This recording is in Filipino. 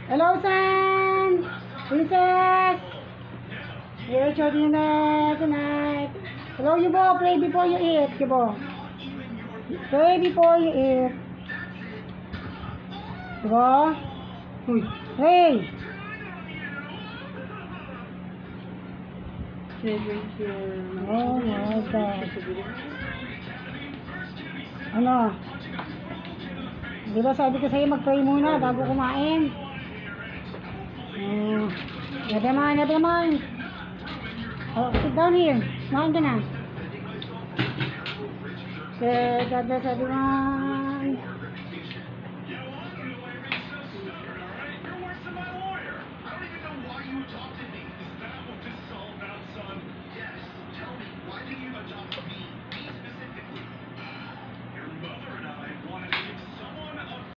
Hello, Sam! Princess! Here's your dinner tonight. Hello, Yubo. Pray before you eat, Yubo. Pray before you eat. Yubo? Uy. Pray! Oh my God. Ano? Di ba sabi ko sa'yo mag-pray muna bago kumain? Never mind, never mind. Oh, sit down here. Kumain ka na. Okay, God bless everyone.